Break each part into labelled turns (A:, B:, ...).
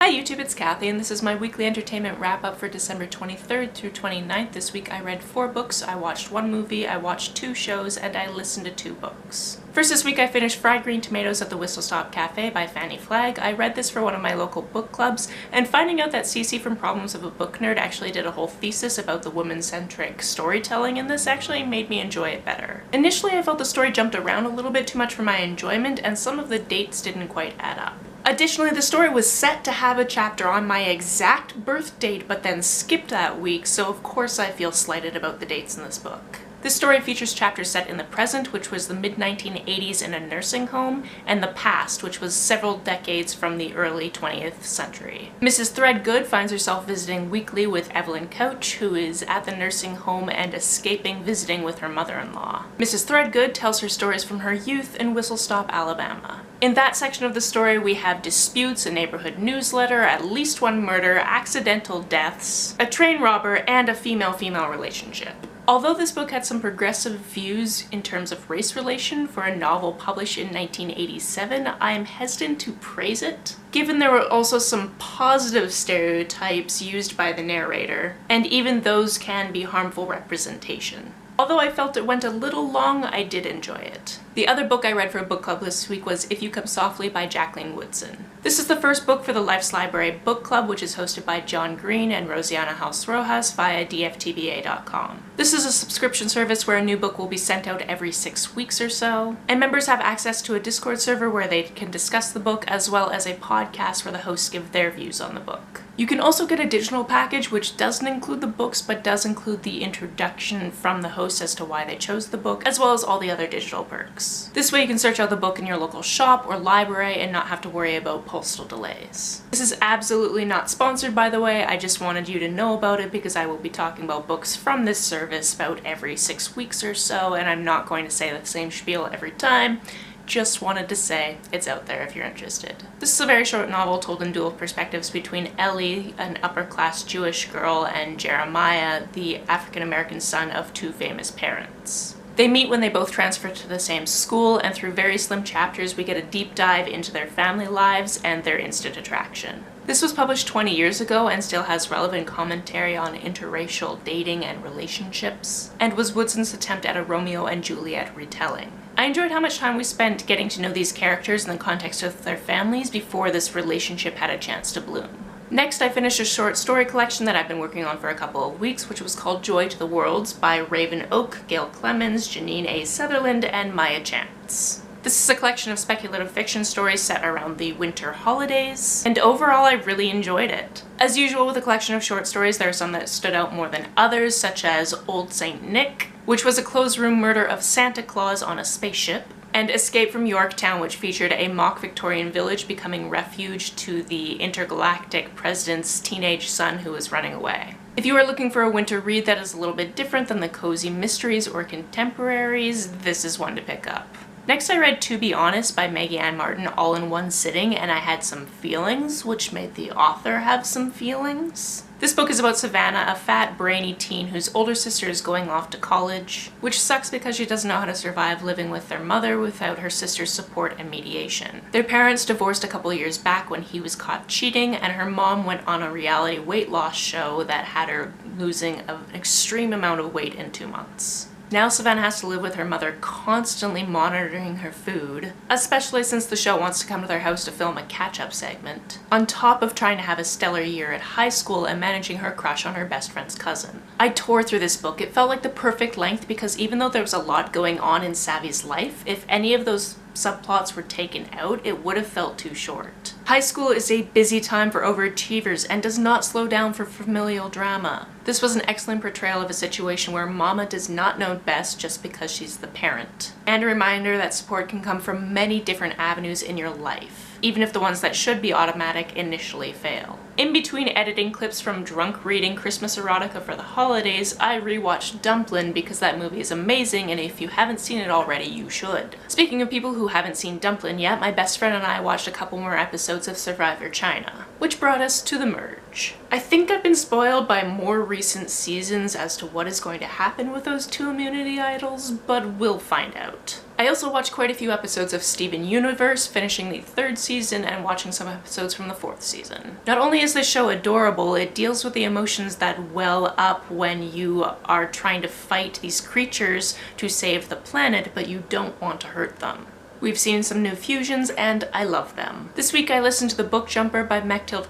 A: Hi YouTube, it's Kathy, and this is my weekly entertainment wrap-up for December 23rd through 29th. This week I read 4 books, I watched 1 movie, I watched 2 shows, and I listened to 2 books. First this week I finished Fried Green Tomatoes at the Whistle-Stop Cafe by Fanny Flagg. I read this for one of my local book clubs, and finding out that Cece from Problems of a Book Nerd actually did a whole thesis about the woman-centric storytelling in this actually made me enjoy it better. Initially I felt the story jumped around a little bit too much for my enjoyment, and some of the dates didn't quite add up. Additionally, the story was set to have a chapter on my exact birth date, but then skipped that week, so of course I feel slighted about the dates in this book. This story features chapters set in the present, which was the mid-1980s in a nursing home, and the past, which was several decades from the early 20th century. Mrs. Threadgood finds herself visiting weekly with Evelyn Couch, who is at the nursing home and escaping visiting with her mother-in-law. Mrs. Threadgood tells her stories from her youth in Whistle-Stop, Alabama. In that section of the story, we have disputes, a neighborhood newsletter, at least 1 murder, accidental deaths, a train robber, and a female-female relationship. Although this book had some progressive views in terms of race relation for a novel published in 1987, I am hesitant to praise it, given there were also some positive stereotypes used by the narrator, and even those can be harmful representation. Although I felt it went a little long, I did enjoy it. The other book I read for a book club this week was If You Come Softly by Jacqueline Woodson. This is the first book for the Life's Library Book Club, which is hosted by John Green and Rosiana House Rojas via dftba.com. This is a subscription service where a new book will be sent out every 6 weeks or so, and members have access to a Discord server where they can discuss the book, as well as a podcast where the hosts give their views on the book. You can also get a digital package which doesn't include the books but does include the introduction from the host as to why they chose the book, as well as all the other digital perks. This way you can search out the book in your local shop or library and not have to worry about postal delays. This is absolutely not sponsored, by the way. I just wanted you to know about it because I will be talking about books from this service about every 6 weeks or so, and I'm not going to say the same spiel every time. Just wanted to say it's out there if you're interested. This is a very short novel told in dual perspectives between Ellie, an upper-class Jewish girl, and Jeremiah, the African-American son of 2 famous parents. They meet when they both transfer to the same school, and through very slim chapters we get a deep dive into their family lives and their instant attraction. This was published 20 years ago and still has relevant commentary on interracial dating and relationships, and was Woodson's attempt at a Romeo and Juliet retelling. I enjoyed how much time we spent getting to know these characters in the context of their families before this relationship had a chance to bloom. Next, I finished a short story collection that I've been working on for a couple of weeks, which was called Joy to the Worlds by Raven Oak, Gail Clemens, Janine A. Sutherland, and Maya Chance. This is a collection of speculative fiction stories set around the winter holidays, and overall I really enjoyed it. As usual with a collection of short stories, there are some that stood out more than others, such as Old Saint Nick, which was a closed-room murder of Santa Claus on a spaceship, and Escape from Yorktown, which featured a mock Victorian village becoming refuge to the intergalactic president's teenage son who was running away. If you are looking for a winter read that is a little bit different than the cozy mysteries or contemporaries, this is one to pick up. Next I read To Be Honest by Maggie Ann Martin all in one sitting, and I had some feelings, which made the author have some feelings. This book is about Savannah, a fat, brainy teen whose older sister is going off to college, which sucks because she doesn't know how to survive living with their mother without her sister's support and mediation. Their parents divorced a couple years back when he was caught cheating, and her mom went on a reality weight loss show that had her losing an extreme amount of weight in 2 months. Now Savannah has to live with her mother constantly monitoring her food, especially since the show wants to come to their house to film a catch-up segment, on top of trying to have a stellar year at high school and managing her crush on her best friend's cousin. I tore through this book. It felt like the perfect length because even though there was a lot going on in Savvy's life, if any of those subplots were taken out, it would have felt too short. High school is a busy time for overachievers and does not slow down for familial drama. This was an excellent portrayal of a situation where mama does not know best just because she's the parent. And a reminder that support can come from many different avenues in your life, even if the ones that should be automatic initially fail. In between editing clips from drunk reading Christmas erotica for the holidays, I rewatched Dumplin because that movie is amazing, and if you haven't seen it already, you should. Speaking of people who haven't seen Dumplin yet, my best friend and I watched a couple more episodes of Survivor China. Which brought us to The Merge. I think I've been spoiled by more recent seasons as to what is going to happen with those two immunity idols, but we'll find out. I also watched quite a few episodes of Steven Universe, finishing the 3rd season and watching some episodes from the 4th season. Not only is this show adorable, it deals with the emotions that well up when you are trying to fight these creatures to save the planet, but you don't want to hurt them. We've seen some new fusions, and I love them. This week I listened to The Book Jumper by MacLeod.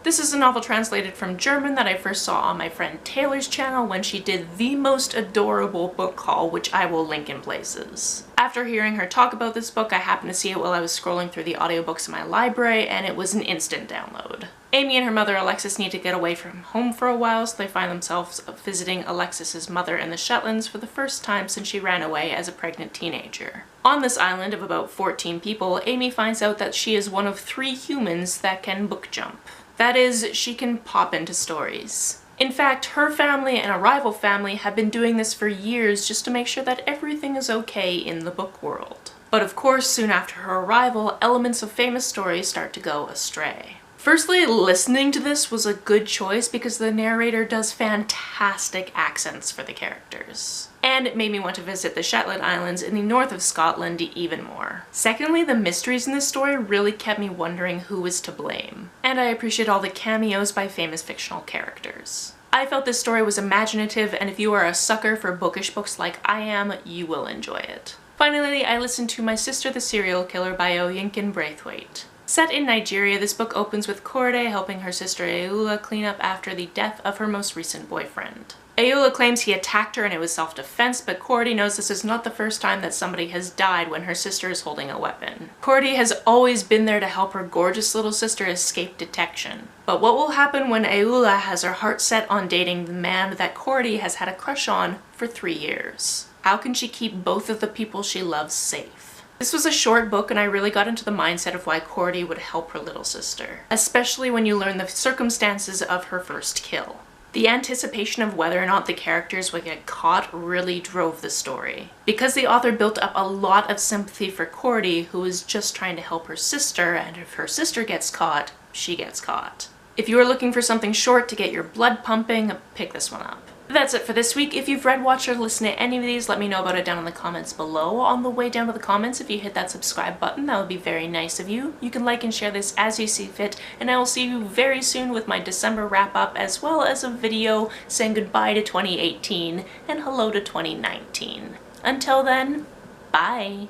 A: This is a novel translated from German that I first saw on my friend Taylor's channel when she did the most adorable book haul, which I will link in places. After hearing her talk about this book, I happened to see it while I was scrolling through the audiobooks in my library, and it was an instant download. Amy and her mother Alexis need to get away from home for a while, so they find themselves visiting Alexis's mother in the Shetlands for the first time since she ran away as a pregnant teenager. On this island of about 14 people, Amy finds out that she is one of 3 humans that can book jump. That is, she can pop into stories. In fact, her family and a rival family have been doing this for years just to make sure that everything is okay in the book world. But of course, soon after her arrival, elements of famous stories start to go astray. Firstly, listening to this was a good choice because the narrator does fantastic accents for the characters. And it made me want to visit the Shetland Islands in the north of Scotland even more. Secondly, the mysteries in this story really kept me wondering who was to blame. And I appreciate all the cameos by famous fictional characters. I felt this story was imaginative, and if you are a sucker for bookish books like I am, you will enjoy it. Finally, I listened to My Sister the Serial Killer by Oyinkan Braithwaite. Set in Nigeria, this book opens with Korede helping her sister Eula clean up after the death of her most recent boyfriend. Eula claims he attacked her and it was self-defense, but Korede knows this is not the first time that somebody has died when her sister is holding a weapon. Korede has always been there to help her gorgeous little sister escape detection. But what will happen when Eula has her heart set on dating the man that Korede has had a crush on for 3 years? How can she keep both of the people she loves safe? This was a short book, and I really got into the mindset of why Korede would help her little sister, especially when you learn the circumstances of her first kill. The anticipation of whether or not the characters would get caught really drove the story. Because the author built up a lot of sympathy for Korede, who is just trying to help her sister, and if her sister gets caught, she gets caught. If you are looking for something short to get your blood pumping, pick this one up. That's it for this week. If you've read, watched, or listened to any of these, let me know about it down in the comments below. On the way down to the comments, if you hit that subscribe button, that would be very nice of you. You can like and share this as you see fit, and I will see you very soon with my December wrap-up, as well as a video saying goodbye to 2018 and hello to 2019. Until then, bye!